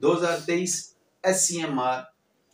2023 SCMR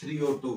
302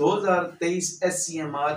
2023 SCMR